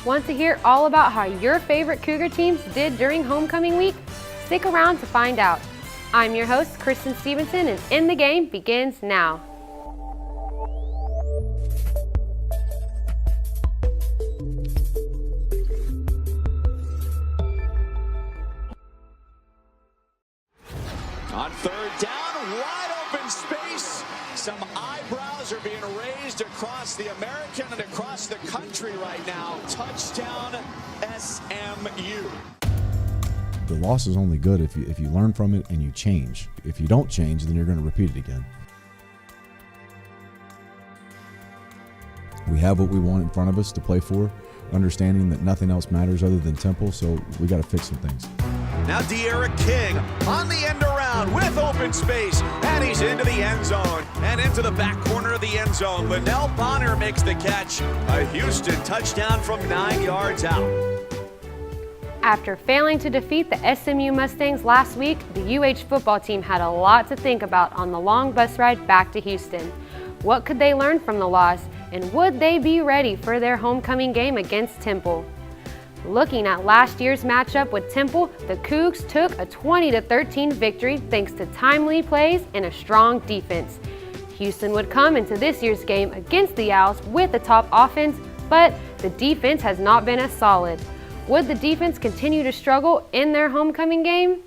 Want to hear all about how your favorite Cougar teams did during homecoming week? Stick around to find out. I'm your host, Christen Stevenson, and In the Game begins now. On third down, wide open space. Some eyebrows are being raised across the American and across the country right now. Touchdown, SMU. The loss is only good if you learn from it and you change. If you don't change, then you're going to repeat it again. We have what we want in front of us to play for, understanding that nothing else matters other than Temple, so we got to fix some things. Now De'Ara King on the end around with open space, and he's into the end zone and into the back corner of the end zone. Linnell Bonner makes the catch. A Houston touchdown from 9 yards out. After failing to defeat the SMU Mustangs last week, the UH football team had a lot to think about on the long bus ride back to Houston. What could they learn from the loss, and would they be ready for their homecoming game against Temple? Looking at last year's matchup with Temple, the Cougs took a 20-13 victory thanks to timely plays and a strong defense. Houston would come into this year's game against the Owls with the top offense, but the defense has not been as solid. Would the defense continue to struggle in their homecoming game?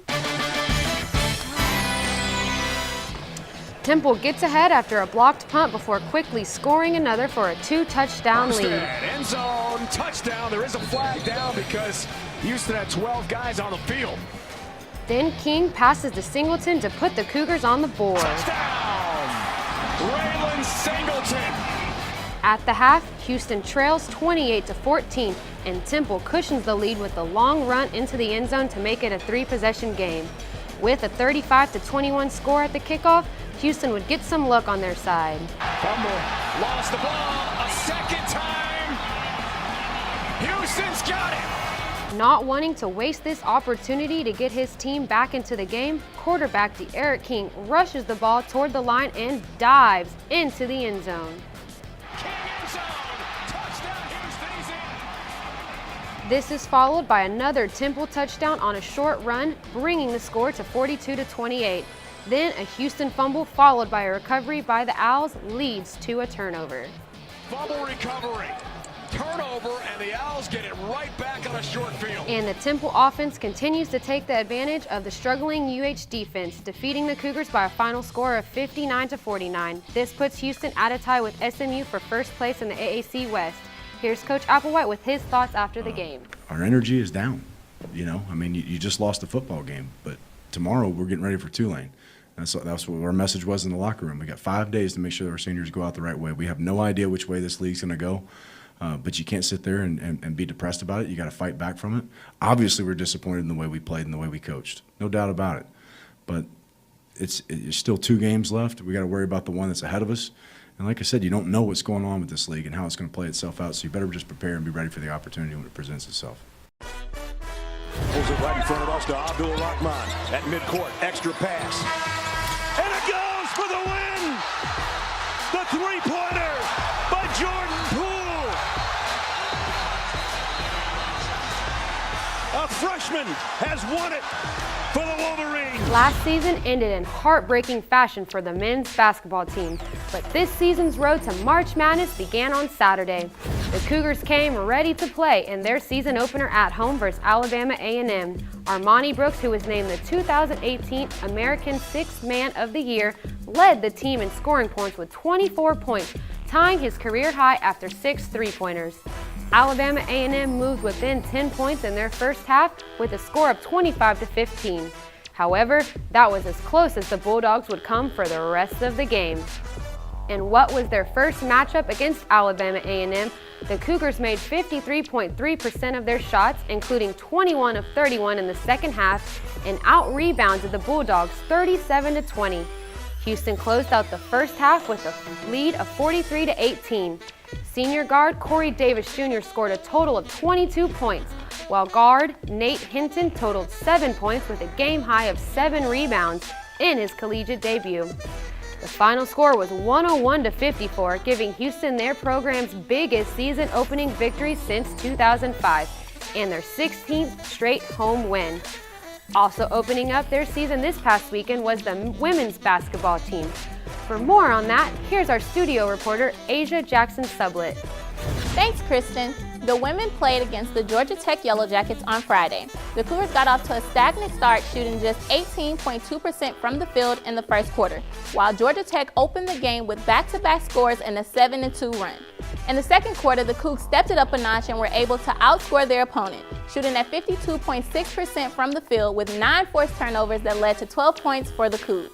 Temple gets ahead after a blocked punt before quickly scoring another for a 2-touchdown lead. End zone, touchdown. There is a flag down because Houston had 12 guys on the field. Then King passes to Singleton to put the Cougars on the board. Touchdown! Raylan Singleton. At the half, Houston trails 28-14, and Temple cushions the lead with a long run into the end zone to make it a 3-possession game. With a 35-21 score at the kickoff, Houston would get some luck on their side. Fumble, lost the ball a second time. Houston's got it. Not wanting to waste this opportunity to get his team back into the game, quarterback De'Ara King rushes the ball toward the line and dives into the end zone. This is followed by another Temple touchdown on a short run, bringing the score to 42-28. Then a Houston fumble followed by a recovery by the Owls leads to a turnover. Fumble recovery, turnover, and the Owls get it right back on a short field. And the Temple offense continues to take the advantage of the struggling UH defense, defeating the Cougars by a final score of 59-49. This puts Houston at a tie with SMU for first place in the AAC West. Here's Coach Applewhite with his thoughts after the game. Our energy is down. You just lost a football game, but tomorrow we're getting ready for Tulane. That's what our message was in the locker room. We got 5 days to make sure that our seniors go out the right way. We have no idea which way this league's going to go, but you can't sit there and be depressed about it. You got to fight back from it. Obviously, we're disappointed in the way we played and the way we coached. No doubt about it. But it's still 2 games left. We got to worry about the one that's ahead of us. And like I said, you don't know what's going on with this league and how it's going to play itself out, so you better just prepare and be ready for the opportunity when it presents itself. Pulls it right in front of us to Abdul Rahman at midcourt. Extra pass. And it goes for the win! The three-pointer by Jordan Poole! A freshman has won it for the Wolverines. Last season ended in heartbreaking fashion for the men's basketball team, but this season's road to March Madness began on Saturday. The Cougars came ready to play in their season opener at home versus Alabama A&M. Armani Brooks, who was named the 2018 American Sixth Man of the Year, led the team in scoring points with 24 points, tying his career high after 6 three-pointers. Alabama A&M moved within 10 points in their first half with a score of 25-15. However, that was as close as the Bulldogs would come for the rest of the game. In what was their first matchup against Alabama A&M, the Cougars made 53.3% of their shots, including 21 of 31 in the second half, and out-rebounded the Bulldogs 37-20. Houston closed out the first half with a lead of 43-18. Senior guard Corey Davis Jr. scored a total of 22 points, while guard Nate Hinton totaled 7 points with a game high of 7 rebounds in his collegiate debut. The final score was 101-54, giving Houston their program's biggest season-opening victory since 2005 and their 16th straight home win. Also opening up their season this past weekend was the women's basketball team. For more on that, here's our studio reporter, Jackson-Sublet. Thanks, Christen. The women played against the Georgia Tech Yellow Jackets on Friday. The Cougars got off to a stagnant start, shooting just 18.2% from the field in the first quarter, while Georgia Tech opened the game with back-to-back scores and a 7-2 run. In the second quarter, the Cougs stepped it up a notch and were able to outscore their opponent, shooting at 52.6% from the field with 9 forced turnovers that led to 12 points for the Cougs.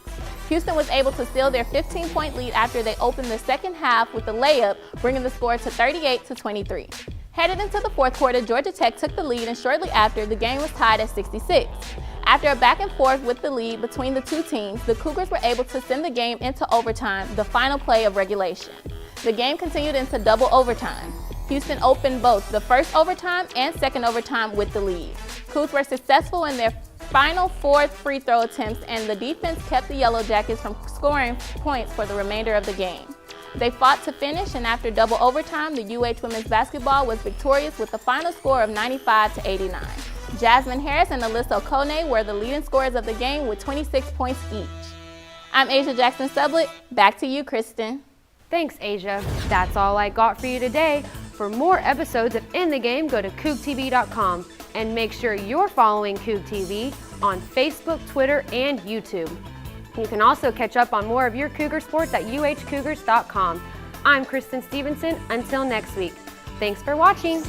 Houston was able to steal their 15-point lead after they opened the second half with a layup, bringing the score to 38-23. Headed into the fourth quarter, Georgia Tech took the lead, and shortly after, the game was tied at 66. After a back and forth with the lead between the two teams, the Cougars were able to send the game into overtime, the final play of regulation. The game continued into double overtime. Houston opened both the first overtime and second overtime with the lead. Cougs were successful in their final 4 free throw attempts, and the defense kept the Yellow Jackets from scoring points for the remainder of the game. They fought to finish, and after double overtime, the UH women's basketball was victorious with a final score of 95-89. Jasmine Harris and Alyssa Okone were the leading scorers of the game with 26 points each. I'm Jackson-Sublet. Back to you, Christen. Thanks, Asia. That's all I got for you today. For more episodes of In the Game, go to CougTV.com and make sure you're following Coug TV on Facebook, Twitter, and YouTube. You can also catch up on more of your Cougar sports at uhcougars.com. I'm Christen Stevenson. Until next week. Thanks for watching.